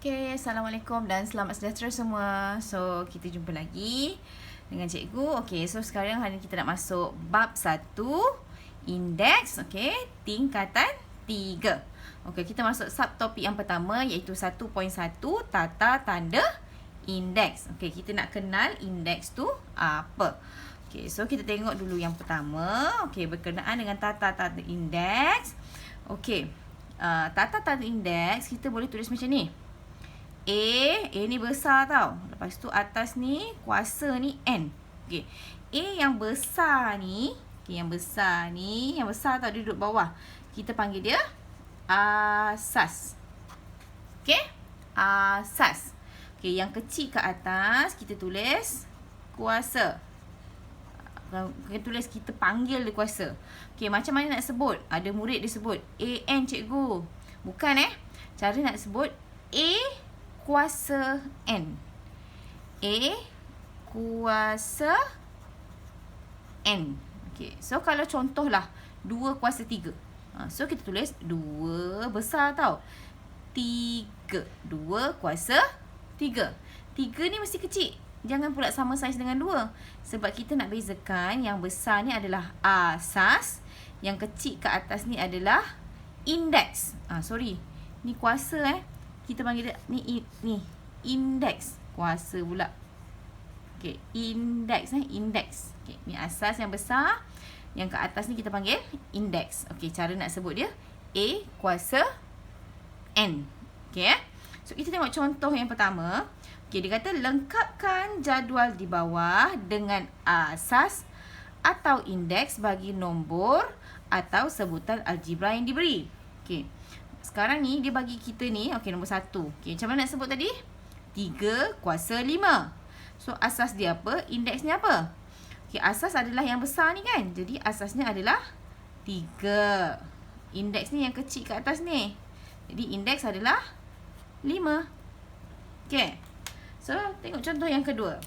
Okay, Assalamualaikum dan selamat sejahtera semua. So, kita jumpa lagi dengan cikgu. Okay, so sekarang hari ni kita nak masuk bab 1, indeks, okay, tingkatan 3. Okay, kita masuk subtopik yang pertama iaitu 1.1, tata tanda indeks. Okay, kita nak kenal indeks tu apa. Okay, so kita tengok dulu yang pertama. Okay, berkenaan dengan tata tanda indeks. Okay, tata tanda indeks kita boleh tulis macam ni. A ni besar tau. Lepas tu atas ni kuasa ni N. Okey. A yang besar ni, okey, yang besar tau dia duduk bawah. Kita panggil dia asas. Okey? Asas. Okey, yang kecil ke atas kita tulis kuasa. Kita panggil dia kuasa. Okey, macam mana nak sebut? Ada murid dia sebut AN cikgu. Bukan Cara nak sebut A kuasa N. A kuasa N. Okay. So, kalau contohlah 2 kuasa 3. So, kita tulis 2 besar tau. 3. 2 kuasa 3. 3 ni mesti kecil. Jangan pula sama saiz dengan 2. Sebab kita nak bezakan yang besar ni adalah asas. Yang kecil ke atas ni adalah indeks. Sorry. Ni kuasa kita panggil dia ni indeks. Kuasa pula. Okey, indeks indeks. Okey, ni asas yang besar. Yang ke atas ni kita panggil indeks. Okey, cara nak sebut dia A kuasa N. Okey So kita tengok contoh yang pertama. Okey, dia kata lengkapkan jadual di bawah dengan asas atau indeks bagi nombor atau sebutan algebra yang diberi. Okey. Sekarang ni dia bagi kita ni, okey, nombor 1. Okey, macam mana nak sebut tadi? 3 kuasa 5. So asas dia apa? Indeksnya apa? Okey, asas adalah yang besar ni kan. Jadi asasnya adalah 3. Indeks ni yang kecil kat atas ni. Jadi indeks adalah 5. Okey. So tengok contoh yang kedua.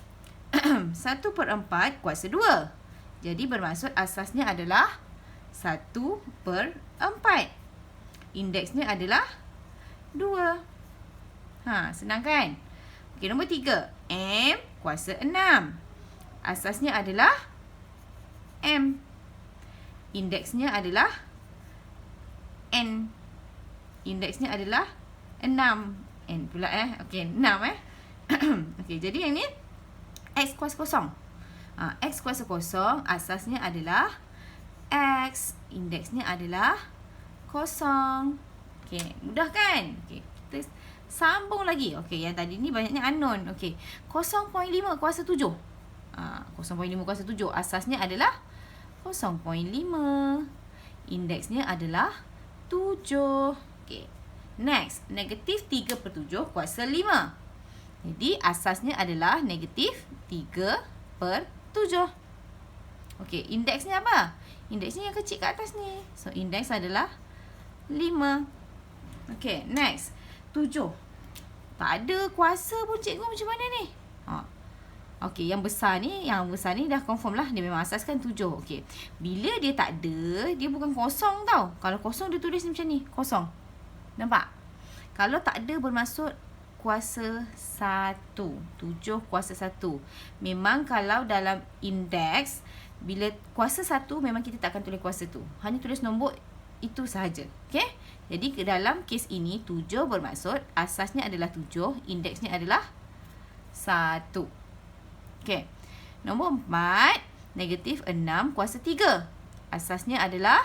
1/4 kuasa 2. Jadi bermaksud asasnya adalah 1/4. Indeksnya adalah 2. Senang kan? Okey, nombor 3. M kuasa 6. Asasnya adalah M. Indeksnya adalah N. Indeksnya adalah 6. N pula Okey, 6 Okey, jadi yang ni X kuasa kosong. X kuasa kosong asasnya adalah X. Indeksnya adalah 0. Okey, mudah kan? Okey, kita sambung lagi. Okey, yang tadi ni banyaknya unknown. Okey, 0.5 kuasa 7. 0.5 kuasa 7 asasnya adalah 0.5. Indeksnya adalah 7. Okey. Next, negatif 3/7 kuasa 5. Jadi asasnya adalah negatif 3/7. Okey, indeksnya apa? Indeksnya yang kecil kat atas ni. So indeks adalah 5. Okey, next. 7. Tak ada kuasa pun cikgu, macam mana ni? Okey, yang besar ni dah confirm lah. Dia memang asaskan 7. Okey. Bila dia tak ada, dia bukan kosong tau. Kalau kosong dia tulis macam ni. Kosong. Nampak? Kalau tak ada bermaksud kuasa 1. 7 kuasa 1. Memang kalau dalam indeks, bila kuasa 1, memang kita tak akan tulis kuasa tu. Hanya tulis nombor itu sahaja. Okey? Jadi dalam kes ini 7 bermaksud asasnya adalah 7, indeksnya adalah 1. Okey. Nombor 4, negatif 6 kuasa 3. Asasnya adalah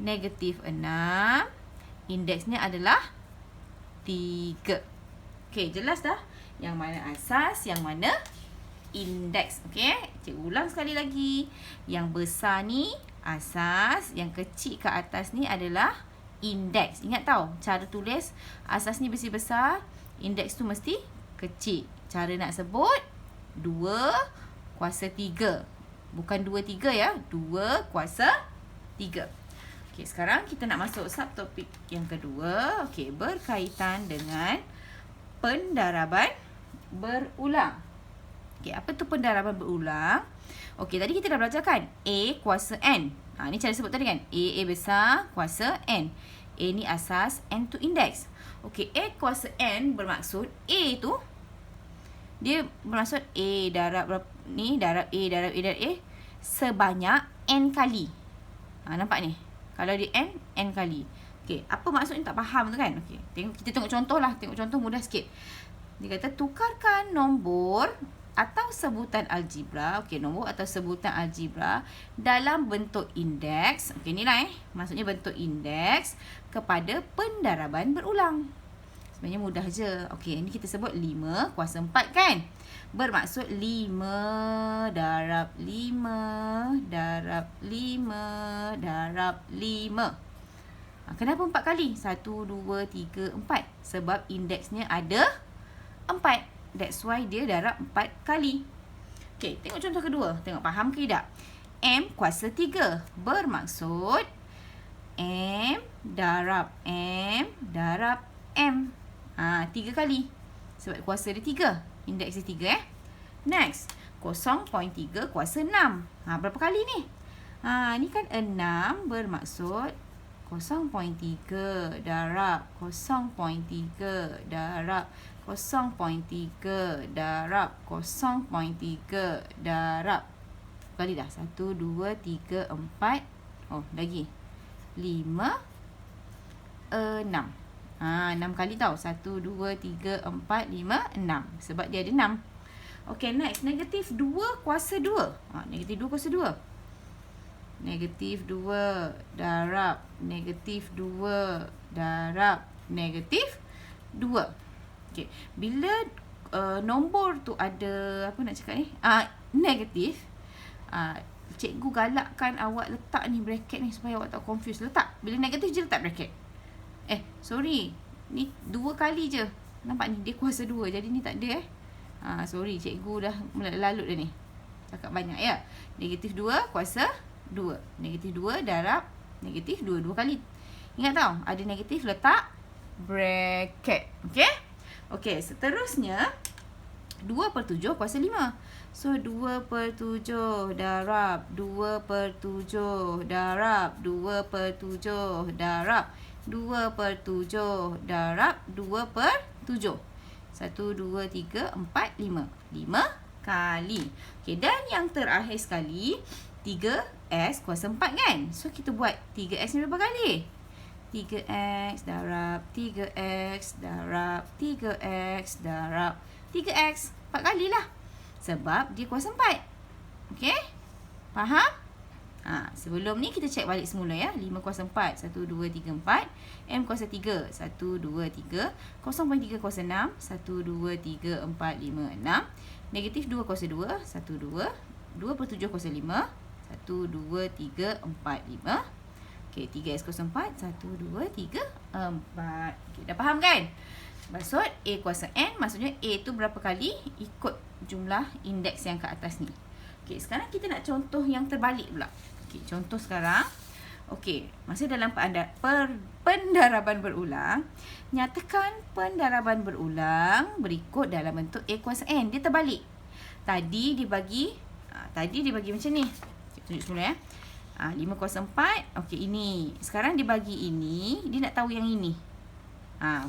negatif 6, indeksnya adalah 3. Okey, jelas dah yang mana asas, yang mana indeks. Okey, cikgu ulang sekali lagi. Yang besar ni asas, yang kecil ke atas ni adalah indeks. Ingat tau, cara tulis asas ni mesti besar, indeks tu mesti kecil. Cara nak sebut 2 kuasa 3. Bukan 2/3 ya, 2 kuasa 3. Okey, sekarang kita nak masuk subtopik yang kedua. Okey, berkaitan dengan pendaraban berulang. Okey, apa tu pendaraban berulang? Okey, tadi kita dah belajar kan? A kuasa N. Ni cara sebut tadi kan? A besar kuasa N. A ni asas, N tu indeks. Okey, A kuasa N bermaksud A tu dia bermaksud A darab berapa ni, darab A darab A darab A sebanyak N kali. Nampak ni? Kalau dia N kali. Okey, apa maksud ni tak faham tu kan? Okey, kita tengok contoh lah. Tengok contoh mudah sikit. Dia kata tukarkan nombor atau sebutan algebra. Okey, nombor atau sebutan algebra dalam bentuk indeks. Okey, ni lah maksudnya bentuk indeks kepada pendaraban berulang. Sebenarnya mudah je. Okey, ni kita sebut 5 kuasa 4 kan? Bermaksud 5 darab 5 darab 5 darab 5. Kenapa 4 kali? 1, 2, 3, 4. Sebab indeksnya ada 4. That's why dia darab 4 kali. Okey, tengok contoh kedua. Tengok faham ke tidak? M kuasa 3. Bermaksud M darab M darab M. 3 kali. Sebab kuasa dia 3. Indeks dia 3 Next. 0.3 kuasa 6. Berapa kali ni? Ni kan 6 bermaksud 0.3 darab 0.3 darab 0.3 darab 0.3 darab. Kali dah. 1, 2, 3, 4. Lagi. 5, 6. 6 kali tau. 1, 2, 3, 4, 5, 6. Sebab dia ada 6. Okay, next. Negatif 2 kuasa 2. Negatif 2 kuasa 2. Negatif 2 darab negatif 2 darab negatif 2. Okay. Bila nombor tu ada, apa nak cakap ni? Negatif. Cikgu galakkan awak letak ni bracket ni supaya awak tak confuse. Letak. Bila negatif je letak bracket. Sorry. Ni 2 kali je. Nampak ni? Dia kuasa 2. Jadi ni tak ada sorry. Cikgu dah lalut dah ni. Cakap banyak ya. Negatif 2 kuasa 2. Negatif 2 darab negatif 2. 2 kali. Ingat tau. Ada negatif letak bracket. Okay? Okey, seterusnya 2/7 kuasa 5. So 2/7 darab 2/7 darab 2/7 darab 2/7 darab 2/7. 1, 2, 3, 4, 5. 5 kali. Okey, dan yang terakhir sekali 3x kuasa 4 kan? So kita buat 3x ni berapa kali? 3x darab 3x darab 3x darab 3x. 4 kali lah. Sebab dia kuasa 4. Okey? Faham? Sebelum ni kita cek balik semula ya. 5 kuasa 4. 1, 2, 3, 4. M kuasa 3. 1, 2, 3. 0.3 kuasa 6. 1, 2, 3, 4, 5, 6. Negatif 2 kuasa 2. 1, 2. 2/7 kuasa 5. 1, 2, 3, 4, 5. Okey, 3x kuasa 4. 1, 2, 3, 4. Okey, dah faham kan? Maksud A kuasa N, maksudnya A tu berapa kali ikut jumlah indeks yang ke atas ni. Okey, sekarang kita nak contoh yang terbalik pula. Okey, contoh sekarang. Okey, masih dalam pendaraban berulang. Nyatakan pendaraban berulang berikut dalam bentuk A kuasa N. Dia terbalik. Tadi dibagi macam ni. Tunjuk semula ya. 5 kuasa 4. Okey, ini. Sekarang dibagi ini. Dia nak tahu yang ini.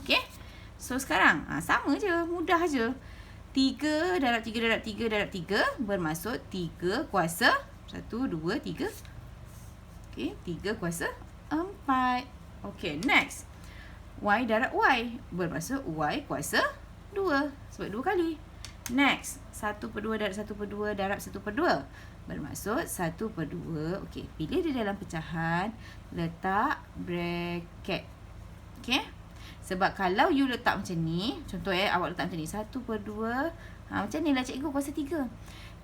Okey. So, sekarang. Sama je. Mudah je. 3 darab 3 darab 3 darab 3. Bermaksud 3 kuasa 1, 2, 3. Okey. 3 kuasa 4. Okey, next. Y darab Y. Bermaksud Y kuasa 2. Sebab 2 kali. Next. 1/2 darab 1/2 darab 1/2. Bermaksud 1/2. Okey, bila dia dalam pecahan, letak bracket. Okey? Sebab kalau you letak macam ni, contoh awak letak macam ni, 1/2. Macam ni lah cikgu kuasa 3.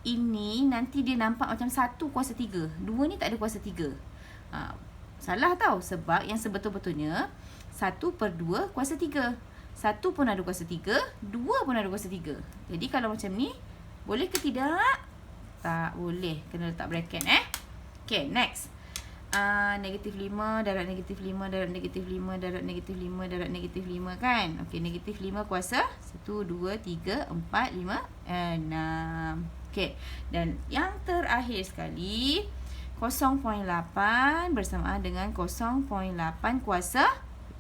Ini nanti dia nampak macam 1 kuasa 3. 2 ni tak ada kuasa 3. Salah tau. Sebab yang sebetul-betulnya 1/2 kuasa 3. 1 pun ada kuasa 3, 2 pun ada kuasa 3. Jadi kalau macam ni, boleh ke tidak? Tak boleh. Kena letak bracket Okay, next. Negatif 5 darab negatif 5 darab negatif 5 darab negatif 5 darab negatif 5 kan? Okay, negatif 5 kuasa 1, 2, 3, 4, 5, 6. Okay, dan yang terakhir sekali 0.8 bersamaan dengan 0.8 kuasa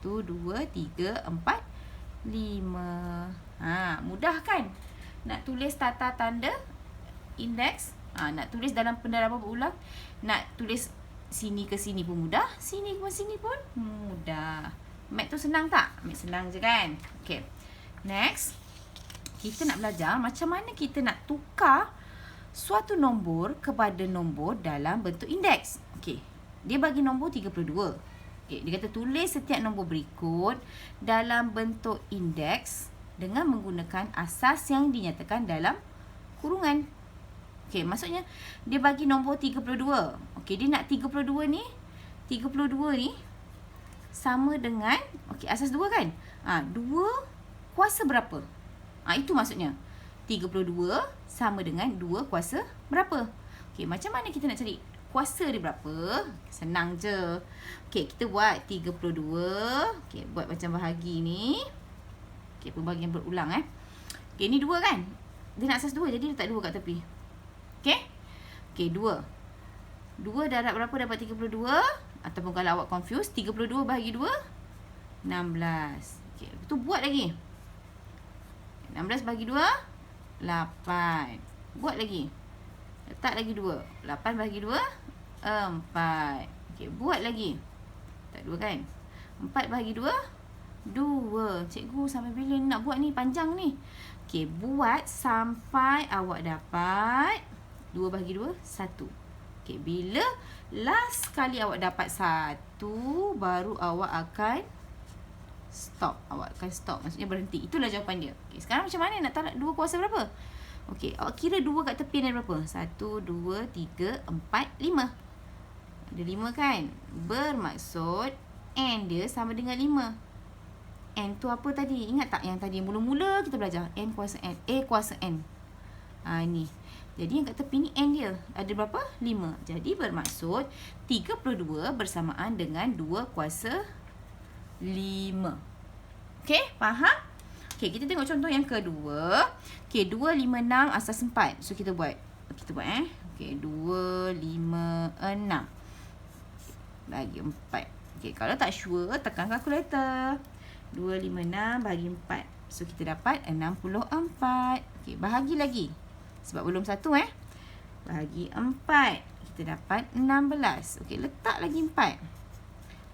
1, 2, 3, 4, 5. Mudah kan? Nak tulis tata tanda indeks. Nak tulis dalam pendaraban berulang. Nak tulis sini ke sini pun mudah. Sini ke sini pun mudah. Math tu senang tak? Math senang je kan? Okay. Next. Kita nak belajar macam mana kita nak tukar suatu nombor kepada nombor dalam bentuk indeks. Okay. Dia bagi nombor 32. Okay. Dia kata tulis setiap nombor berikut dalam bentuk indeks dengan menggunakan asas yang dinyatakan dalam kurungan. Okay. Maksudnya dia bagi nombor 32. Okay. Dia nak 32 ni. 32 ni sama dengan, okey, asas 2 kan? 2 kuasa berapa? Itu maksudnya. 32 sama dengan 2 kuasa berapa? Okey, macam mana kita nak cari kuasa dia berapa? Senang je. Okey, kita buat 32. Okey, buat macam bahagi ni. Okey, pembahagian berulang Okey, ni 2 kan? Dia nak asas 2, jadi letak 2 kat tepi. Okey? Okey, 2. 2 darab berapa dapat 32? Ataupun kalau awak confuse, 32 bahagi 2, 16. Okay, tu buat lagi. 16 bahagi 2, 8. Buat lagi. Letak lagi 2. 8 bahagi 2, 4. Okay, buat lagi. Letak 2 kan? 4 bahagi 2, 2. Cikgu sampai bila nak buat ni? Panjang ni. Okay, buat sampai awak dapat 2 bahagi 2, 1. Okay, bila last kali awak dapat 1, baru awak akan stop. Awak akan stop. Maksudnya berhenti. Itulah jawapan dia. Okay, sekarang macam mana nak tarik 2 kuasa berapa? Okay, awak kira 2 kat tepi ni berapa? 1, 2, 3, 4, 5. Ada 5 kan? Bermaksud N dia sama dengan 5. N tu apa tadi? Ingat tak yang tadi mula-mula kita belajar? N kuasa N. A kuasa N. Ni. Jadi yang kat tepi ni N dia. Ada berapa? 5. Jadi bermaksud 32 bersamaan dengan 2 kuasa 5. Okey, faham? Okey, kita tengok contoh yang kedua. Okey, 2, 5, 6 asas 4. So kita buat. Kita buat Okey, 2, 5, 6. Bagi 4. Okey, kalau tak sure, tekan kalkulator. 2, 5, 6 bagi 4. So kita dapat 64. Okey, bahagi lagi. Sebab belum 1 Bahagi 4. Kita dapat 16. Okey, letak lagi 4.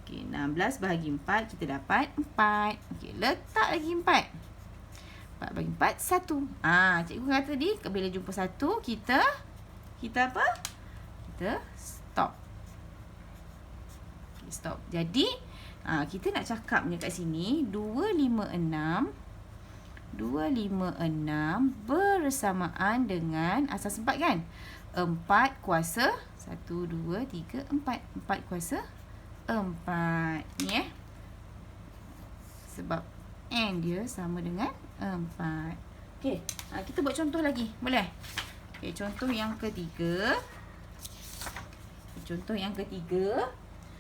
Okey, 16 bahagi 4. Kita dapat 4. Okey, letak lagi 4. 4 bagi 4, 1. Cikgu kata tadi, bila jumpa 1, kita apa? Kita stop. Okay, stop. Jadi, kita nak cakapnya kat sini, 256 bersamaan dengan asas 4 kan? 4 kuasa 1, 2, 3, 4. 4 kuasa 4. Ni sebab N dia sama dengan 4. Okey, kita buat contoh lagi. Boleh? Okey, contoh yang ketiga.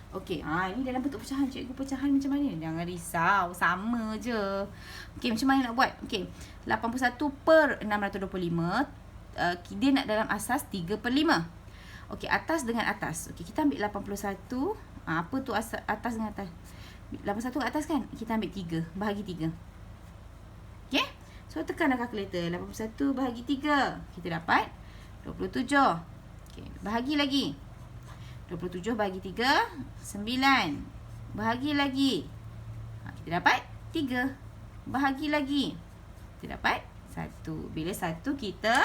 Okey, ini dalam bentuk pecahan. Cikgu pecahan macam mana? Jangan risau, sama je. Okey, macam mana nak buat? Okey, 81 per 625. Dia nak dalam asas 3/5. Okey, atas dengan atas. Okey, kita ambil 81. Apa tu atas dengan atas? 81 kat atas kan? Kita ambil 3. Bahagi 3. Okey? So, tekanlah kalkulator. 81 bahagi 3. Kita dapat 27. Okey, bahagi lagi. 27 bahagi 3, 9. Bahagi lagi. Kita dapat 3. Bahagi lagi. Kita dapat 1. Bila 1, kita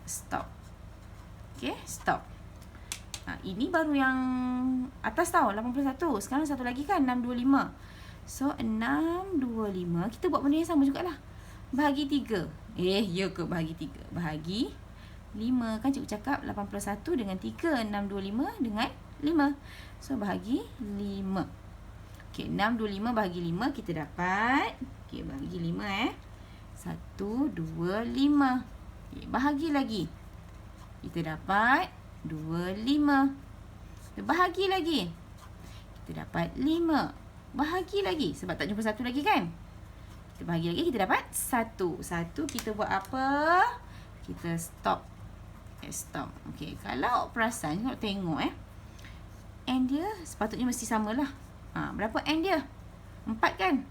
stop. Okay, stop. Ini baru yang atas tau, 81. Sekarang satu lagi kan, 625. So, 625. Kita buat benda yang sama jugalah. Bahagi 3. Ya ke bahagi 3? Bahagi 5. Kan cikgu cakap 81 dengan 3. 625 dengan 5. So, bahagi 5. Okay, 625 bahagi 5 kita dapat. Okay, bahagi 5 1, 2, 5. Okay, bahagi lagi. Kita dapat 25. Bahagi lagi. Kita dapat 5. Bahagi lagi. Sebab tak jumpa 1 lagi kan? Kita bahagi lagi, kita dapat 1. 1 kita buat apa? Kita stop. Stop. Okey, kalau perasan, kalau tengok N dia sepatutnya mesti samalah. Berapa N dia? 4 kan?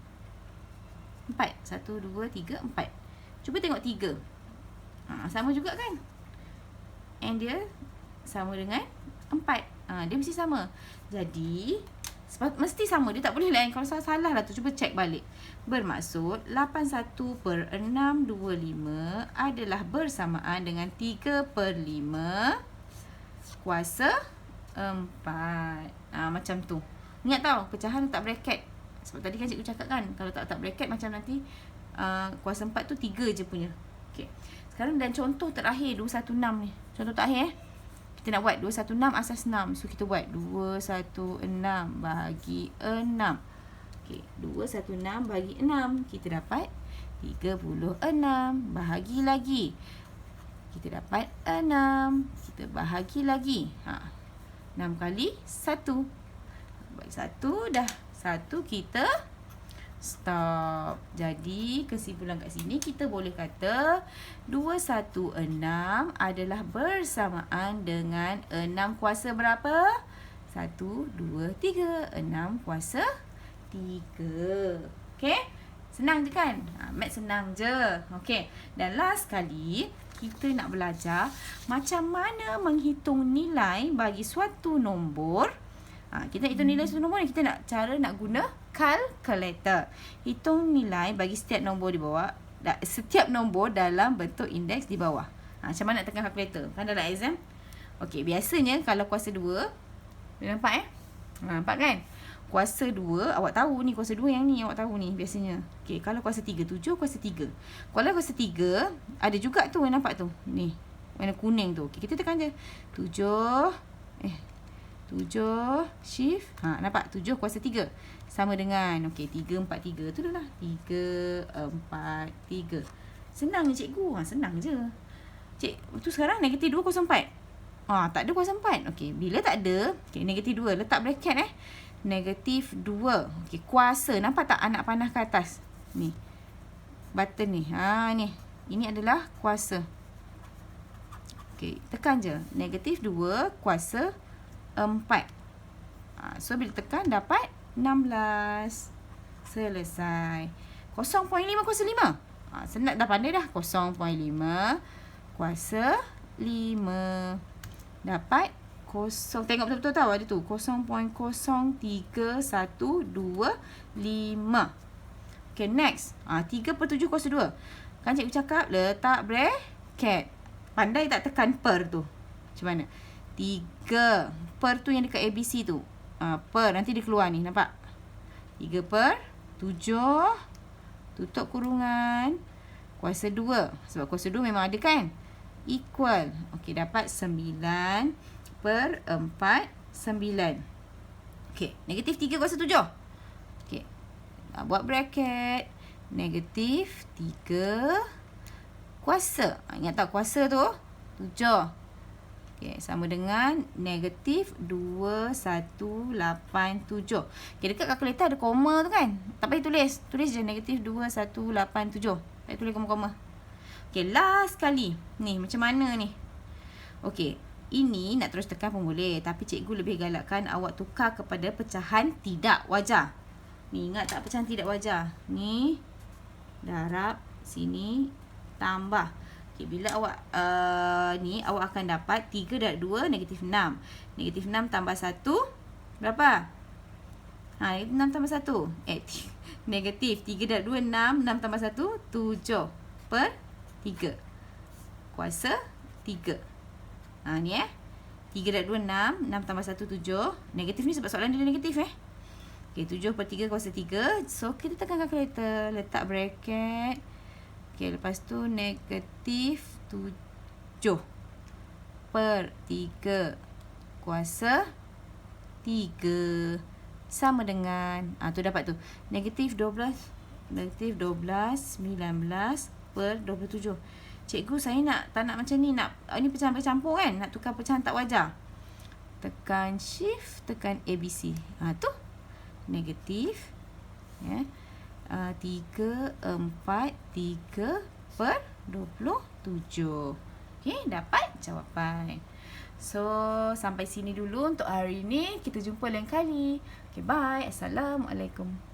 4. 1, 2, 3, 4. Cuba tengok 3. Sama juga kan? N dia sama dengan 4. Dia mesti sama. Jadi mesti sama. Dia tak boleh lain. Kalau salah lah tu, cuba check balik. Bermaksud 81/625 adalah bersamaan dengan 3/5 kuasa 4. Macam tu. Ingat tau, pecahan letak bracket. Sebab tadi kan cikgu cakap kan, kalau tak letak bracket macam nanti kuasa 4 tu 3 je punya. Okay. Sekarang dan contoh terakhir 216 ni. Contoh terakhir kita nak buat 216 asas 6. So kita buat 216 bahagi 6. Okey, 216 bahagi 6 kita dapat 36. Bahagi lagi. Kita dapat 6. Kita bahagi lagi. 6 kali 1. Bagi 1 dah. 1 kita stop. Jadi kesimpulan kat sini kita boleh kata 216 adalah bersamaan dengan 6 kuasa berapa? 1, 2, 3. 6 kuasa 3. Okey? Senang je kan? Math senang je. Okey. Dan last kali kita nak belajar macam mana menghitung nilai bagi suatu nombor. Kita nak hitung nilai suatu nombor ni, kita nak guna kalkulator. Hitung nilai bagi setiap nombor di bawah, setiap nombor dalam bentuk indeks di bawah. Macam mana nak tekan kalkulator? Kan dalam exam. Okey, biasanya kalau kuasa 2, boleh nampak nampak kan? Kuasa 2, awak tahu ni kuasa 2 yang ni awak tahu ni biasanya. Okey, kalau kuasa 3, 7 kuasa 3. Kalau kuasa 3 ada juga tu yang nampak tu. Ni, warna kuning tu. Okey, kita tekan je. 7 shift. Nampak? 7 kuasa 3. Sama dengan, okey, 3, 4, 3. Tu dah lah. 3, 4, 3. Senang je cikgu. Senang je. Tu sekarang negatif 2 kuasa 4. Tak ada kuasa 4. Okey, bila tak ada, okey, negatif 2. Letak bracket Negatif 2. Okey, kuasa. Nampak tak anak panah ke atas? Ni. Button ni. Ni. Ini adalah kuasa. Okey, tekan je. Negatif 2 kuasa 4. So bila tekan dapat 16. Selesai. 0.5 kuasa 5. Senang dah pandai dah. 0.5 kuasa 5. Dapat 0. Tengok betul-betul tahu ada tu. 0.03125. Okay, next. 3/7 kuasa 2. Kan cikgu cakap letak bracket. Pandai tak tekan per tu? Macam mana? 3 per tu yang dekat ABC tu. Per nanti dia keluar ni, nampak? 3/7 tutup kurungan kuasa 2. Sebab kuasa 2 memang ada kan? Equal. Okey, dapat 9/49. Okey, negatif 3 kuasa 7. Okey. Buat bracket. Negatif 3 kuasa. Ingat tak kuasa tu? 7. Okay, sama dengan negatif 2187. Okay, dekat kalkulator ada koma tu kan? Tak payah tulis. Tulis je negatif 2187. Tak payah tulis koma-koma. Okay, last kali. Ni, macam mana ni? Okay, ini nak terus tekan pun boleh. Tapi cikgu lebih galakkan awak tukar kepada pecahan tidak wajar. Ni, ingat tak pecahan tidak wajar? Ni, darab, sini, tambah. Bila awak ni awak akan dapat 3/2 negatif 6. Negatif 6 tambah 1 berapa? Negatif 6 tambah 1. Negatif 3/2 6. 6 tambah 1 7/3. Kuasa 3. Ni 3/2 6. 6 tambah 1 7. Negatif ni sebab soalan dia negatif Okay, 7/3 kuasa 3. So kita tekan kalkulator, letak bracket. Okay, lepas tu negatif 7/3 kuasa 3 sama dengan tu dapat tu negatif 12 19/27. Cikgu saya tak nak macam ni, nak ni pecahan bercampur kan, nak tukar pecahan tak wajar. Tekan shift, tekan ABC. Tu negatif 3/4/27. Okey, dapat jawapan. So, sampai sini dulu untuk hari ini. Kita jumpa lain kali. Okay, bye. Assalamualaikum.